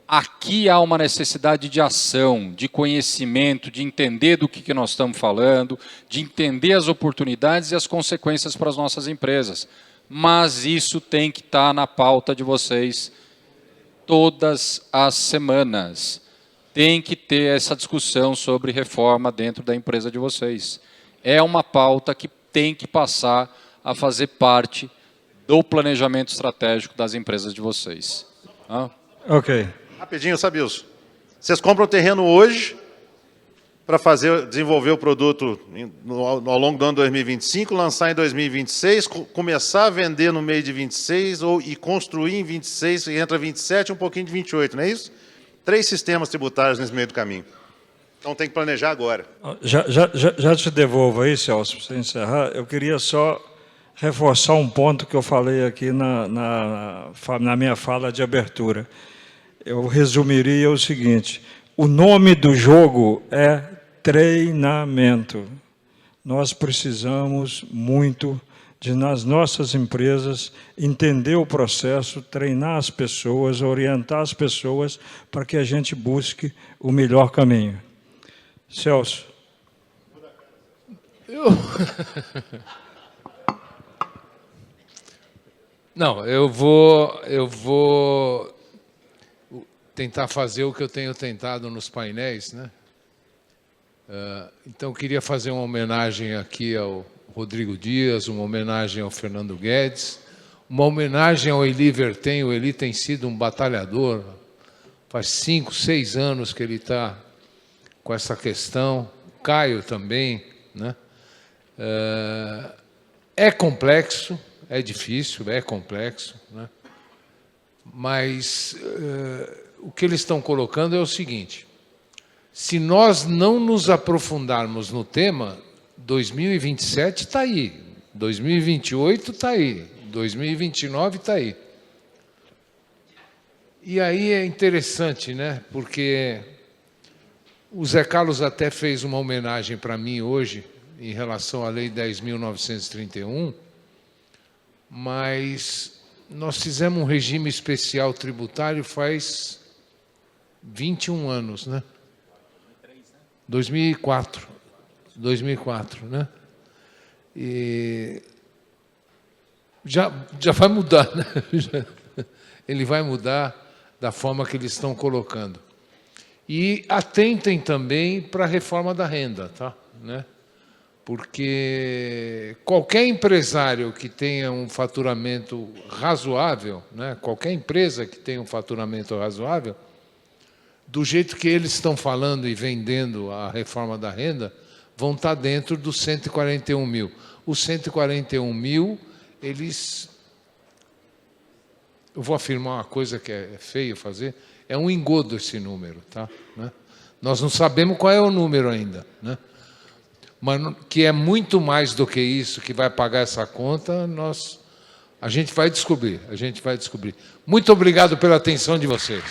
Aqui há uma necessidade de ação, de conhecimento, de entender do que nós estamos falando, de entender as oportunidades e as consequências para as nossas empresas. Mas isso tem que estar na pauta de vocês todas as semanas. Tem que ter essa discussão sobre reforma dentro da empresa de vocês. É uma pauta que tem que passar a fazer parte do planejamento estratégico das empresas de vocês. Ok. Rapidinho, Sabilson. Vocês compram terreno hoje para desenvolver o produto ao longo do ano 2025, lançar em 2026, começar a vender no meio de 26 e construir em 26, e entra 27 e um pouquinho de 28, não é isso? 3 sistemas tributários nesse meio do caminho. Então tem que planejar agora. Já te devolvo aí, Celso, para você encerrar. Eu queria só reforçar um ponto que eu falei aqui na minha fala de abertura. Eu resumiria o seguinte: o nome do jogo é treinamento. Nós precisamos muito de, nas nossas empresas, entender o processo, treinar as pessoas, orientar as pessoas para que a gente busque o melhor caminho. Celso. Não, eu vou tentar fazer o que eu tenho tentado nos painéis, né? Então, eu queria fazer uma homenagem aqui ao Rodrigo Dias, uma homenagem ao Fernando Guedes, uma homenagem ao Eli Vertem. O Eli tem sido um batalhador, faz 5, 6 anos que ele está com essa questão, o Caio também, né? É complexo, é difícil, é complexo, né? Mas o que eles estão colocando é o seguinte: se nós não nos aprofundarmos no tema, 2027 está aí, 2028 está aí, 2029 está aí. E aí é interessante, né? Porque o Zé Carlos até fez uma homenagem para mim hoje, em relação à Lei 10.931, mas nós fizemos um regime especial tributário faz 21 anos, né? 2004, né? E já vai mudar, né? Ele vai mudar da forma que eles estão colocando. E atentem também para a reforma da renda, tá? Né? Porque qualquer empresário que tenha um faturamento razoável, né? Qualquer empresa que tenha um faturamento razoável, do jeito que eles estão falando e vendendo a reforma da renda, vão estar dentro dos 141 mil. Os 141 mil, eles... Eu vou afirmar uma coisa que é feio fazer, é um engodo esse número, tá? Né? Nós não sabemos qual é o número ainda, né? Mas que é muito mais do que isso que vai pagar essa conta, a gente vai descobrir, a gente vai descobrir. Muito obrigado pela atenção de vocês.